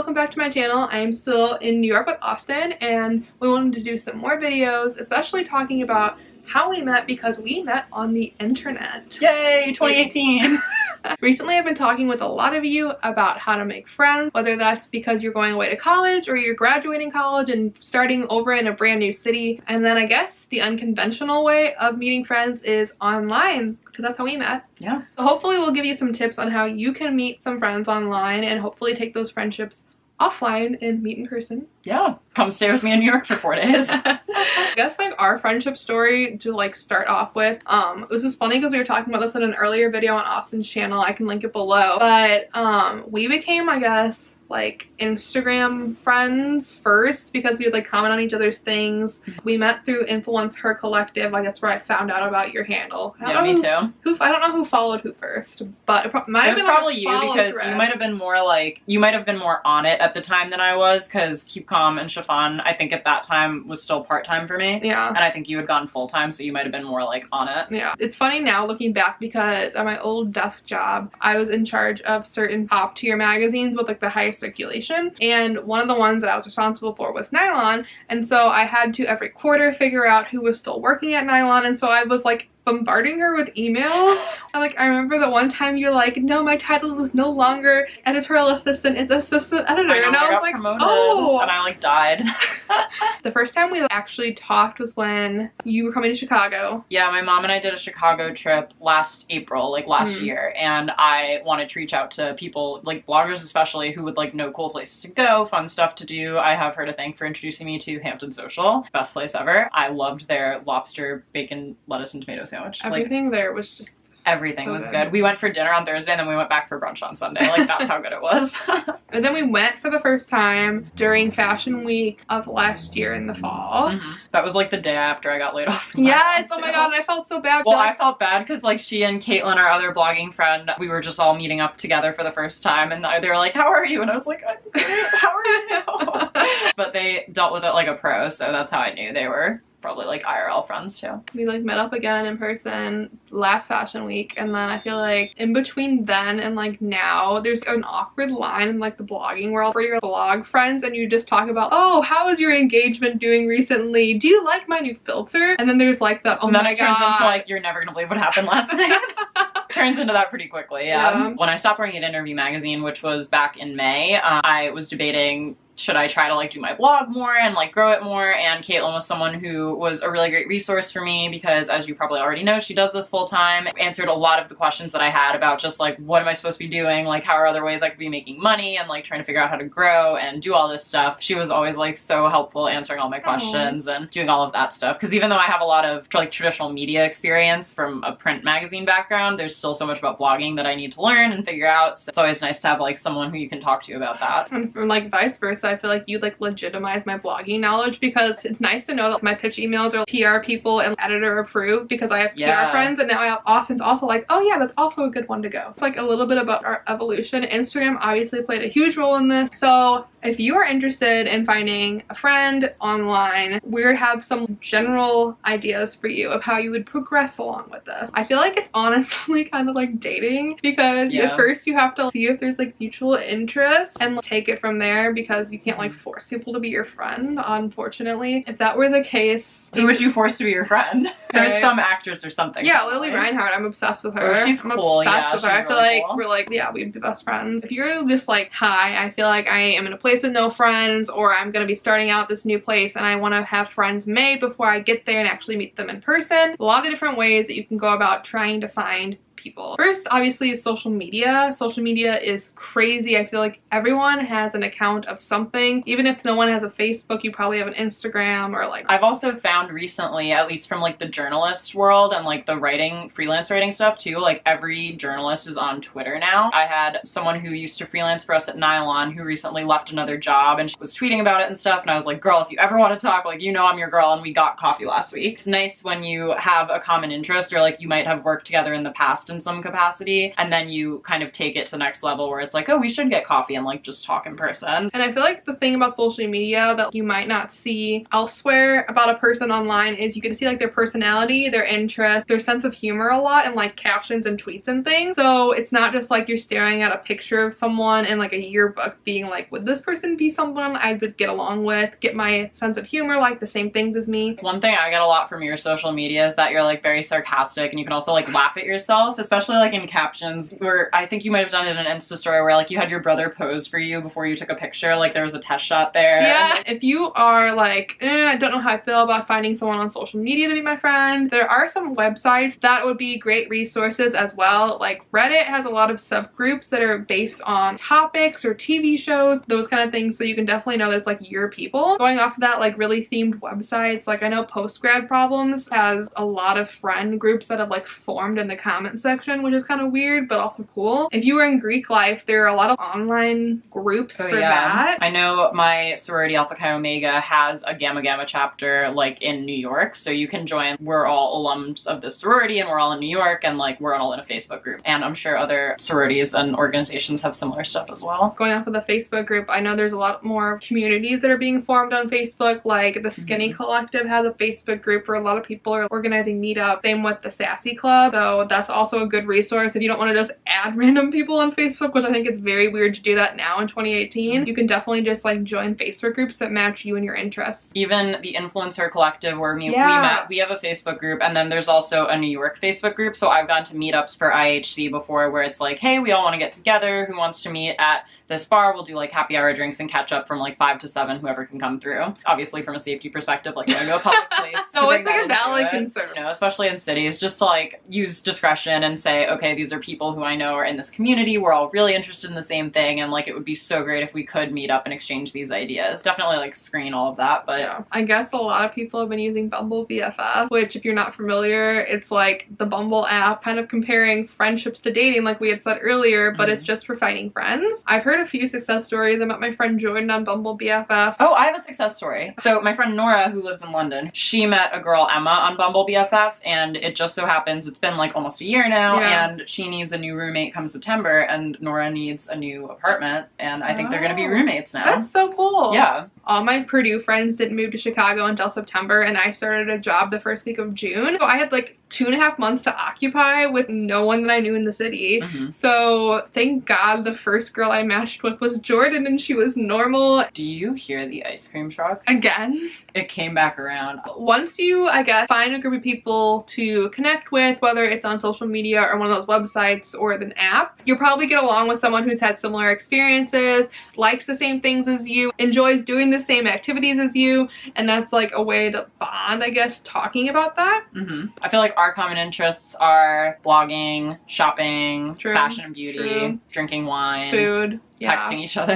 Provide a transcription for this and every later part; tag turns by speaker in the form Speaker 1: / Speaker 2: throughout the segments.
Speaker 1: welcome back to my channel. I'm still in New York with Austin, and we wanted to do some more videos, especially talking about how we met, because we met on the internet.
Speaker 2: Yay, 2018!
Speaker 1: Recently, I've been talking with a lot of you about how to make friends, whether that's because you're going away to college or you're graduating college and starting over in a brand new city. And then I guess the unconventional way of meeting friends is online, because that's how we met.
Speaker 2: Yeah.
Speaker 1: So hopefully we'll give you some tips on how you can meet some friends online and hopefully take those friendships offline and meet in person.
Speaker 2: Yeah. Come stay with me in New York for 4 days.
Speaker 1: I guess like our friendship story to like start off with, this is funny because we were talking about this in an earlier video on Austin's channel. I can link it below. But we became, I guess, like Instagram friends first because we would like comment on each other's things. We met through Influencer Collective. Like that's where I found out about your handle.
Speaker 2: Yeah, me too.
Speaker 1: I don't know who followed who first, but it might have been
Speaker 2: probably
Speaker 1: like
Speaker 2: you, because
Speaker 1: thread.
Speaker 2: you might have been more on it at the time than I was, because Keep Calm and Chiffon, I think at that time was still part-time for me.
Speaker 1: Yeah.
Speaker 2: And I think you had gone full-time, so you might have been more like on it.
Speaker 1: Yeah. It's funny now looking back because at my old desk job, I was in charge of certain top tier magazines with like the highest circulation, and one of the ones that I was responsible for was Nylon, and so I had to every quarter figure out who was still working at Nylon, and so I was like bombarding her with emails. I remember the one time you're like, no, my title is no longer editorial assistant, it's assistant editor. And I was like,
Speaker 2: promoted,
Speaker 1: oh.
Speaker 2: And I like died.
Speaker 1: The first time we actually talked was when you were coming to Chicago.
Speaker 2: Yeah, my mom and I did a Chicago trip last April, like last year, and I wanted to reach out to people, like bloggers especially, who would like know cool places to go, fun stuff to do. I have her to thank for introducing me to Hampton xoxo, best place ever. I loved their lobster, bacon, lettuce, and tomato sandwich.
Speaker 1: Everything there was just
Speaker 2: everything
Speaker 1: so
Speaker 2: was good. We went for dinner on Thursday and then we went back for brunch on Sunday. Like that's how good it was.
Speaker 1: And then we went for the first time during Fashion Week of last year in the fall.
Speaker 2: That was like the day after I got laid off.
Speaker 1: Yes, oh my god, I felt so bad.
Speaker 2: Well, I felt bad because like she and Caitlin, our other blogging friend, we were just all meeting up together for the first time, and they were like, how are you? And I was like, I'm great, how are you? But they dealt with it like a pro, so that's how I knew they were probably like IRL friends too. We like met up again in person last Fashion Week, and then I feel like in between then and like now there's an awkward line in like the blogging world where you're blog friends and you just talk about, oh, how is your engagement doing recently? Do you like my new filter? And then there's like the, oh and then
Speaker 1: my
Speaker 2: it turns
Speaker 1: god,
Speaker 2: into like, you're never gonna believe what happened last night. Turns into that pretty quickly. Yeah. When I stopped working at Interview Magazine, which was back in May, I was debating, should I try to like do my blog more and like grow it more? And Caitlin was someone who was a really great resource for me because, as you probably already know, she does this full time. Answered a lot of the questions that I had about just like, what am I supposed to be doing? Like, how are other ways I could be making money and like trying to figure out how to grow and do all this stuff. She was always like so helpful answering all my questions and doing all of that stuff. Because even though I have a lot of like traditional media experience from a print magazine background, there's still so much about blogging that I need to learn and figure out. So it's always nice to have like someone who you can talk to about that.
Speaker 1: And from like vice versa, I feel like you like legitimize my blogging knowledge, because it's nice to know that my pitch emails are PR people and editor approved, because I have PR friends, and now I have Austin's also like, oh yeah, that's also a good one to go. It's like a little bit about our evolution. Instagram obviously played a huge role in this. So if you are interested in finding a friend online, we have some general ideas for you of how you would progress along with this. I feel like it's honestly kind of like dating, because at first you have to see if there's like mutual interest and like, take it from there, because you can't like force people to be your friend, unfortunately. If that were the case,
Speaker 2: who would you force to be your friend? There's some actress or something.
Speaker 1: Yeah, Lily Reinhardt. I'm obsessed with her.
Speaker 2: Oh, she's cool.
Speaker 1: I'm obsessed with her. I feel
Speaker 2: really
Speaker 1: like
Speaker 2: cool.
Speaker 1: we're like, yeah, we'd be best friends. If you're just like, hi, I feel like I am in a place with no friends, or I'm gonna be starting out this new place and I want to have friends made before I get there and actually meet them in person. A lot of different ways that you can go about trying to find people. First, obviously, is social media. Social media is crazy. I feel like everyone has an account of something. Even if no one has a Facebook, you probably have an Instagram or like...
Speaker 2: I've also found recently, at least from like the journalist world and like the writing, freelance writing stuff too, like every journalist is on Twitter now. I had someone who used to freelance for us at Nylon who recently left another job, and she was tweeting about it and stuff, and I was like, girl, if you ever want to talk, like, you know I'm your girl, and we got coffee last week. It's nice when you have a common interest, or like you might have worked together in the past in some capacity, and then you kind of take it to the next level where it's like, oh, we should get coffee and like just talk in person.
Speaker 1: And I feel like the thing about social media that you might not see elsewhere about a person online is you get to see like their personality, their interests, their sense of humor a lot in like captions and tweets and things. So it's not just like you're staring at a picture of someone in like a yearbook being like, would this person be someone I would get along with, get my sense of humor, like the same things as me.
Speaker 2: One thing I get a lot from your social media is that you're like very sarcastic, and you can also like laugh at yourself, especially like in captions, where I think you might have done it in an Insta story where like you had your brother pose for you before you took a picture, like there was a test shot there.
Speaker 1: Yeah, if you are like, I don't know how I feel about finding someone on social media to be my friend, there are some websites that would be great resources as well. Like Reddit has a lot of subgroups that are based on topics or TV shows, those kind of things, so you can definitely know that it's like your people. Going off of that, like really themed websites, like I know Postgrad Problems has a lot of friend groups that have like formed in the comment section, which is kind of weird but also cool. If you were in Greek life, there are a lot of online groups for that.
Speaker 2: I know my sorority Alpha Chi Omega has a Gamma Gamma chapter like in New York, so you can join. We're all alums of the sorority and we're all in New York, and like we're all in a Facebook group, and I'm sure other sororities and organizations have similar stuff as well.
Speaker 1: Going off of the Facebook group, I know there's a lot more communities that are being formed on Facebook, like the Skinny Collective has a Facebook group where a lot of people are organizing meetups. Same with the Sassy Club, so that's also a good resource if you don't want to just add random people on Facebook, which I think it's very weird to do that now in 2018. You can definitely just like join Facebook groups that match you and your interests.
Speaker 2: Even the Influencer Collective where we met, we have a Facebook group, and then there's also a New York Facebook group, so I've gone to meetups for IHC before where it's like, hey, we all want to get together, who wants to meet at this bar, we'll do like happy hour drinks and catch up from like 5 to 7, whoever can come through. Obviously from a safety perspective, like going to a public place.
Speaker 1: So it's like a valid concern.
Speaker 2: You know, especially in cities, just to like use discretion and say, okay, these are people who I know are in this community, we're all really interested in the same thing, and like it would be so great if we could meet up and exchange these ideas. Definitely like screen all of that, but
Speaker 1: yeah. I guess a lot of people have been using Bumble BFF, which if you're not familiar, it's like the Bumble app kind of comparing friendships to dating like we had said earlier, but it's just for finding friends. I've heard a few success stories. I met my friend Jordan on Bumble BFF.
Speaker 2: Oh, I have a success story. So my friend Nora, who lives in London, she met a girl Emma on Bumble BFF, and it just so happens it's been like almost a year now, and she needs a new roommate come September, and Nora needs a new apartment, and I think they're gonna be roommates now.
Speaker 1: That's so cool.
Speaker 2: Yeah.
Speaker 1: All my Purdue friends didn't move to Chicago until September, and I started a job the first week of June. So I had like 2.5 months to occupy with no one that I knew in the city. So thank God the first girl I matched with was Jordan, and she was normal.
Speaker 2: Do you hear the ice cream truck?
Speaker 1: Again?
Speaker 2: It came back around.
Speaker 1: Once you, I guess, find a group of people to connect with, whether it's on social media or one of those websites or an app, you'll probably get along with someone who's had similar experiences, likes the same things as you, enjoys doing the same activities as you, and that's like a way to bond, I guess, talking about that.
Speaker 2: I feel like our common interests are blogging, shopping, fashion and beauty, drinking wine,
Speaker 1: food,
Speaker 2: texting each other,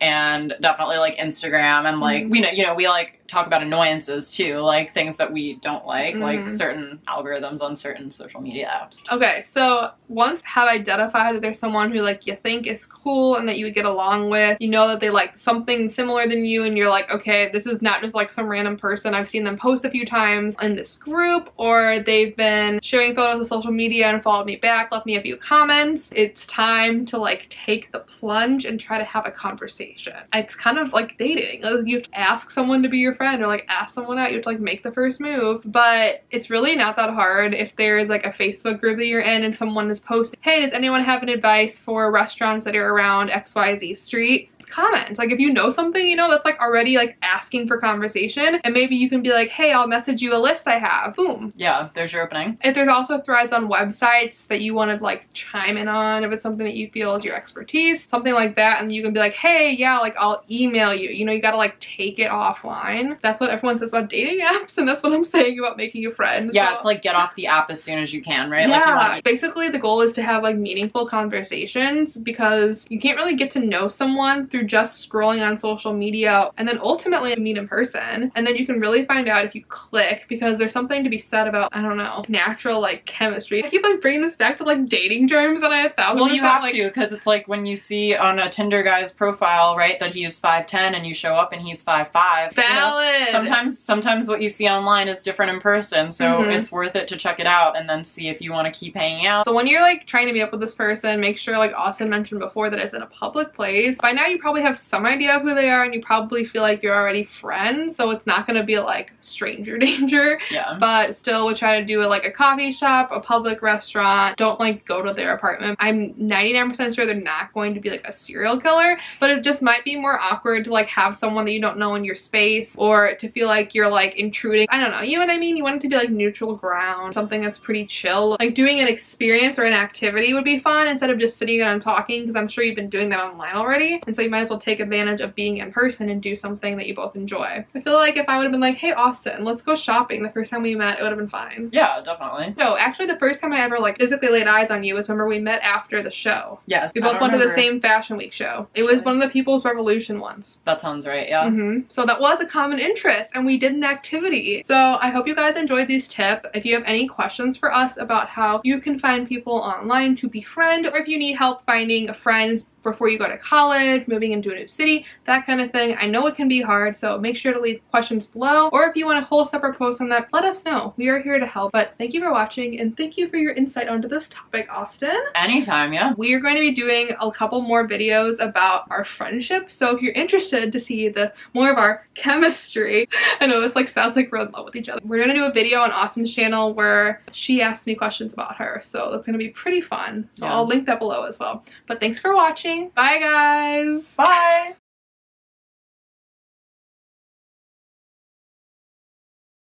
Speaker 2: and definitely like Instagram, and like we know we like talk about annoyances too, like things that we don't like certain algorithms on certain social media apps. Okay,
Speaker 1: so once have identified that there's someone who like you think is cool and that you would get along with, you know that they like something similar than you, and you're like, okay, this is not just like some random person. I've seen them post a few times in this group, or they've been sharing photos of social media and followed me back, left me a few comments. It's time to like take the plunge and try to have a conversation. It's kind of like dating. You have to ask someone to be your friend, or like ask someone out. You have to like make the first move, but it's really not that hard. If there is like a Facebook group that you're in and someone is posting, hey, does anyone have any advice for restaurants that are around XYZ street? Comments. Like if you know something, you know, that's like already like asking for conversation, and maybe you can be like, hey, I'll message you a list I have. Boom.
Speaker 2: Yeah, there's your opening.
Speaker 1: If there's also threads on websites that you want to like chime in on, if it's something that you feel is your expertise, something like that, and you can be like, hey, yeah, like I'll email you. You know, you gotta like take it offline. That's what everyone says about dating apps, and that's what I'm saying about making a friend.
Speaker 2: Yeah,
Speaker 1: so,
Speaker 2: it's like get off the app as soon as you can, right?
Speaker 1: Yeah,
Speaker 2: like
Speaker 1: basically the goal is to have like meaningful conversations, because you can't really get to know someone through through just scrolling on social media, and then ultimately meet in person. And then you can really find out if you click, because there's something to be said about, I don't know, natural like chemistry. I keep like bringing this back to like dating terms that I 1,000%.
Speaker 2: Well, you have
Speaker 1: like,
Speaker 2: to, because it's like when you see on a Tinder guy's profile, right, that he is 5'10" and you show up and he's 5'5".
Speaker 1: Valid.
Speaker 2: You know, sometimes what you see online is different in person, so it's worth it to check it out and then see if you want to keep hanging out.
Speaker 1: So when you're like trying to meet up with this person, make sure, like Austin mentioned before, that it's in a public place. By now you probably have some idea of who they are, and you probably feel like you're already friends, so it's not going to be like stranger danger.
Speaker 2: Yeah.
Speaker 1: But still would try to do it like a coffee shop, a public restaurant. Don't like go to their apartment. I'm 99% sure they're not going to be like a serial killer, but it just might be more awkward to like have someone that you don't know in your space, or to feel like you're like intruding. I don't know, you know what I mean? You want it to be like neutral ground, something that's pretty chill. Like doing an experience or an activity would be fun instead of just sitting down and talking, because I'm sure you've been doing that online already, and so you might as well take advantage of being in person and do something that you both enjoy. I feel like if I would have been like, hey Austin, let's go shopping, the first time we met, it would have been fine.
Speaker 2: Yeah, definitely.
Speaker 1: No, actually the first time I ever like physically laid eyes on you was, remember, we met after the show.
Speaker 2: Yes.
Speaker 1: We both went to the same Fashion Week show. It was one of the People's Revolution ones.
Speaker 2: That sounds right, yeah.
Speaker 1: So that was a common interest, and we did an activity. So I hope you guys enjoyed these tips. If you have any questions for us about how you can find people online to befriend, or if you need help finding friends before you go to college, moving into a new city, that kind of thing, I know it can be hard, so make sure to leave questions below, or if you want a whole separate post on that, let us know. We are here to help. But thank you for watching, and thank you for your insight onto this topic, Austin.
Speaker 2: Anytime, yeah.
Speaker 1: We are going to be doing a couple more videos about our friendship, so if you're interested to see the more of our chemistry, I know this like sounds like we're in love with each other, we're going to do a video on Austin's channel where she asks me questions about her, so that's going to be pretty fun. So I'll link that below as well. But thanks for watching. Bye guys.
Speaker 2: Bye.